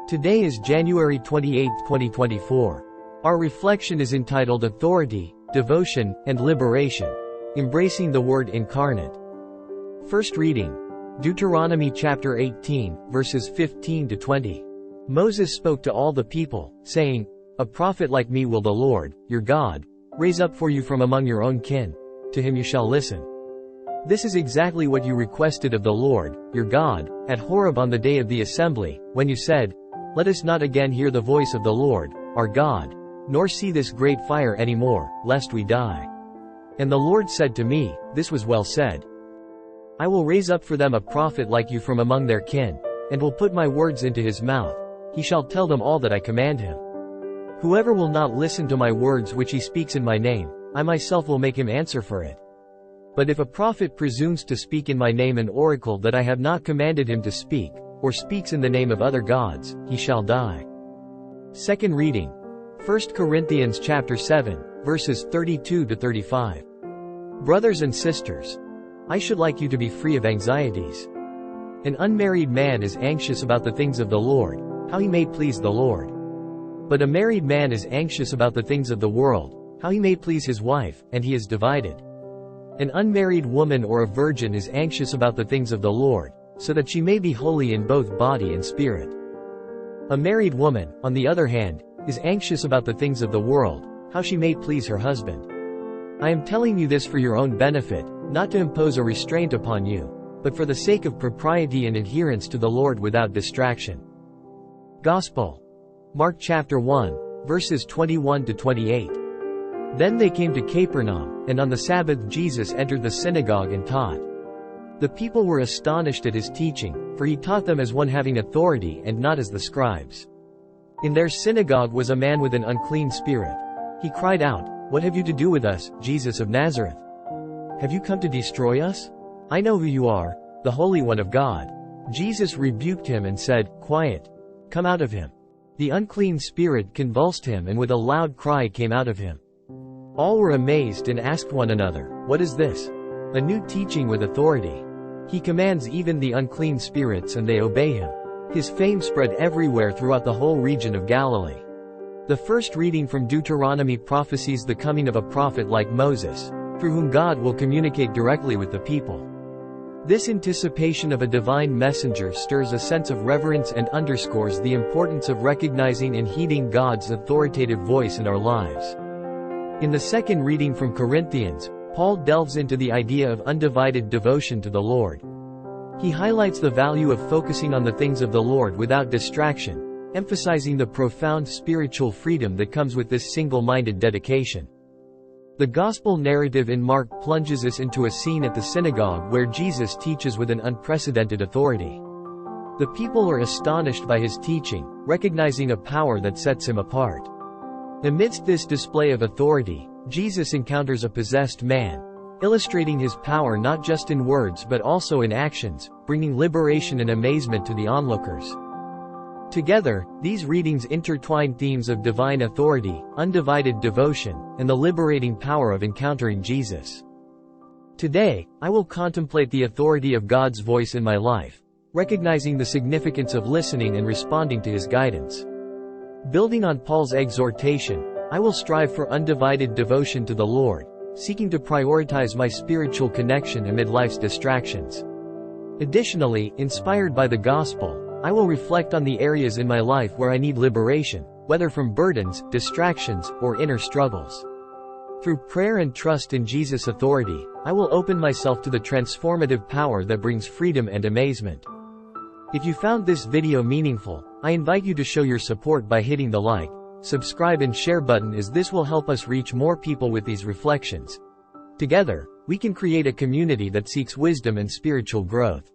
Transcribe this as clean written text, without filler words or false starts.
Today is January 28, 2024. Our reflection is entitled Authority, Devotion, and Liberation. Embracing the Word Incarnate. First reading. Deuteronomy chapter 18, verses 15 to 20. Moses spoke to all the people, saying, "A prophet like me will the Lord, your God, raise up for you from among your own kin. To him you shall listen. This is exactly what you requested of the Lord, your God, at Horeb on the day of the assembly, when you said, 'Let us not again hear the voice of the Lord, our God, nor see this great fire any more, lest we die.' And the Lord said to me, 'This was well said. I will raise up for them a prophet like you from among their kin, and will put my words into his mouth. He shall tell them all that I command him. Whoever will not listen to my words which he speaks in my name, I myself will make him answer for it. But if a prophet presumes to speak in my name an oracle that I have not commanded him to speak, or speaks in the name of other gods, he shall die." Second reading. 1 Corinthians chapter 7, verses 32 to 35. Brothers and sisters, I should like you to be free of anxieties. An unmarried man is anxious about the things of the Lord, how he may please the Lord. But a married man is anxious about the things of the world, how he may please his wife, and he is divided. An unmarried woman or a virgin is anxious about the things of the Lord, so that she may be holy in both body and spirit. A married woman, on the other hand, is anxious about the things of the world, how she may please her husband. I am telling you this for your own benefit, not to impose a restraint upon you, but for the sake of propriety and adherence to the Lord without distraction. Gospel. Mark chapter 1, verses 21 to 28. Then they came to Capernaum, and on the Sabbath Jesus entered the synagogue and taught. The people were astonished at his teaching, for he taught them as one having authority and not as the scribes. In their synagogue was a man with an unclean spirit. He cried out, "What have you to do with us, Jesus of Nazareth? Have you come to destroy us? I know who you are, the Holy One of God." Jesus rebuked him and said, "Quiet! Come out of him." The unclean spirit convulsed him and with a loud cry came out of him. All were amazed and asked one another, "What is this? A new teaching with authority. He commands even the unclean spirits and they obey him." His fame spread everywhere throughout the whole region of Galilee. The first reading from Deuteronomy prophesies the coming of a prophet like Moses, through whom God will communicate directly with the people. This anticipation of a divine messenger stirs a sense of reverence and underscores the importance of recognizing and heeding God's authoritative voice in our lives. In the second reading from Corinthians, Paul delves into the idea of undivided devotion to the Lord. He highlights the value of focusing on the things of the Lord without distraction, emphasizing the profound spiritual freedom that comes with this single-minded dedication. The gospel narrative in Mark plunges us into a scene at the synagogue where Jesus teaches with an unprecedented authority. The people are astonished by his teaching, recognizing a power that sets him apart. Amidst this display of authority, Jesus encounters a possessed man, illustrating his power not just in words but also in actions, bringing liberation and amazement to the onlookers. Together, these readings intertwine themes of divine authority, undivided devotion, and the liberating power of encountering Jesus. Today, I will contemplate the authority of God's voice in my life, recognizing the significance of listening and responding to his guidance. Building on Paul's exhortation, I will strive for undivided devotion to the Lord, seeking to prioritize my spiritual connection amid life's distractions. Additionally, inspired by the gospel, I will reflect on the areas in my life where I need liberation, whether from burdens, distractions, or inner struggles. Through prayer and trust in Jesus' authority, I will open myself to the transformative power that brings freedom and amazement. If you found this video meaningful, I invite you to show your support by hitting the like, subscribe and share button, as this will help us reach more people with these reflections. Together, we can create a community that seeks wisdom and spiritual growth.